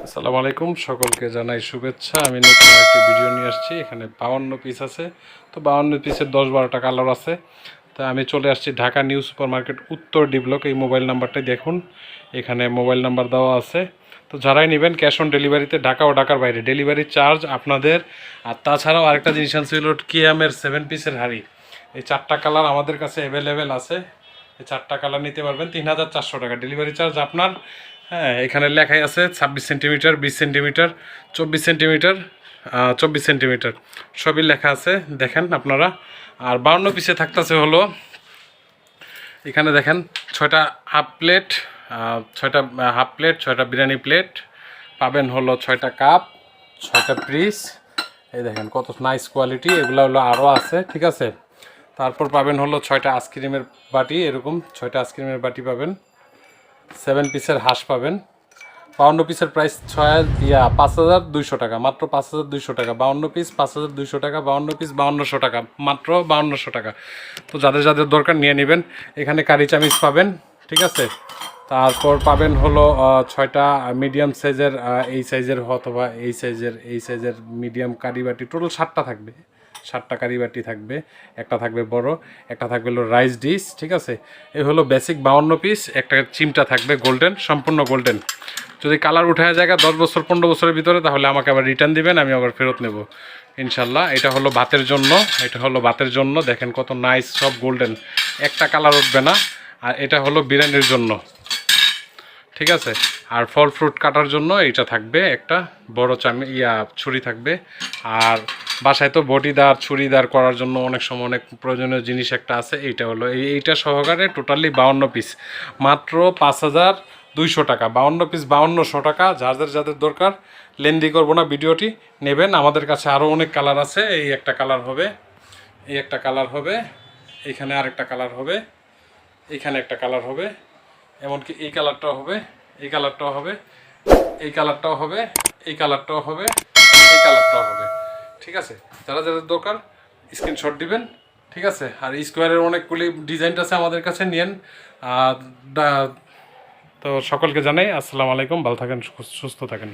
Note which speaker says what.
Speaker 1: আসসালামু আলাইকুম, সকলকে জানাই শুভেচ্ছা। আমি নতুন একটি ভিডিও নিয়ে আসছি। এখানে 52 পিস আছে। তো 52 পিসের 10-12টা কালার আছে। তা আমি চলে আসছি ঢাকা নিউ সুপার মার্কেট, উত্তর ডি ব্লক। এই মোবাইল নাম্বারটাই দেখুন, এখানে মোবাইল নাম্বার দেওয়া আছে। তো যারাই নেবেন ক্যাশ অন ডেলিভারিতে, ঢাকা ও ঢাকার বাইরে ডেলিভারি চার্জ আপনাদের। আর তাছাড়াও আরেকটা জিনিস ছিল, কিয়ামের 7 পিসের হাড়ি। এই 4টা কালার আমাদের কাছে অ্যাভেলেবেল আছে। এই 4টা কালার নিতে পারবেন 3400 টাকা, ডেলিভারি চার্জ আপনার। হ্যাঁ, এখানে লেখাই আছে 26 সেন্টিমিটার, 20 সেন্টিমিটার, 24 সেন্টিমিটার, 24 সেন্টিমিটার, সবই লেখা আছে, দেখেন আপনারা। আর 52 পিসে থাকতেছে হলো, এখানে দেখেন 6টা হাফ প্লেট, 6টা হাফ প্লেট, 6টা বিরিয়ানি প্লেট পাবেন, হলো 6টা কাপ, 6টা পিস। এই দেখেন কত নাইস কোয়ালিটি, এগুলো হলো আরও আছে, ঠিক আছে। তারপর পাবেন হলো 6টা আইসক্রিমের বাটি, এরকম 6টা আইসক্রিমের বাটি পাবেন। 7 পিসের হাঁস পাবেন। 52 পিসের প্রাইস 5200 টাকা, মাত্র 5200 টাকা। 52 পিস 5200 টাকা, 52 পিস 5200 টাকা, মাত্র 5200 টাকা। তো যাদের যাদের দরকার নিয়ে নেবেন। এখানে কারি চামিচ পাবেন, ঠিক আছে। তারপর পাবেন হলো 6টা মিডিয়াম সাইজের, এই সাইজের অথবা এই সাইজের মিডিয়াম কারি বাটি, টোটাল 7টা থাকবে। 7টা কারি বাটি থাকবে, একটা থাকবে বড়, একটা থাকবে হলো রাইস ডিশ, ঠিক আছে। এই হলো বেসিক 52 পিস। একটা চিমটা থাকবে গোল্ডেন, সম্পূর্ণ গোল্ডেন। যদি কালার উঠে যায় 10 বছর 15 বছরের ভিতরে, তাহলে আমাকে আবার রিটার্ন দিবেন, আমি আবার ফেরত নেব ইনশাল্লাহ। এটা হলো ভাতের জন্য, এটা হলো ভাতের জন্য, দেখেন কত নাইস, সব গোল্ডেন, একটা কালার উঠবে না। আর এটা হলো বিরিয়ানির জন্য, ঠিক আছে। আর ফল ফ্রুট কাটার জন্য এইটা থাকবে, একটা বড় ছুরি থাকবে। আর বাসায় তো বটিদার ছুরিদার করার জন্য অনেক সময় অনেক প্রয়োজনীয় জিনিস একটা আছে, এইটা হলো এইটা সহকারে টোটালি 52 পিস, মাত্র 5200 টাকা। 52 পিস 5200 টাকা। যাদের যাদের দরকার, লেন্দি করবো না, ভিডিওটি নেবেন। আমাদের কাছে আরও অনেক কালার আছে। এই একটা কালার হবে, এই একটা কালার হবে, এইখানে আরেকটা কালার হবে, এইখানে একটা কালার হবে, এমনকি এই কালারটাও হবে, এই কালারটাও হবে, এই কালারটাও হবে, এই কালারটাও হবে, এই কালারটাও হবে, ঠিক আছে। যারা যাদের দরকার স্ক্রিনশট দিবেন, ঠিক আছে। আর স্কোয়ারের অনেকগুলি ডিজাইন আছে আমাদের কাছে, নিয়েন। তো সকলকে জানাই আসসালামু আলাইকুম, ভালো থাকেন, সুস্থ থাকেন।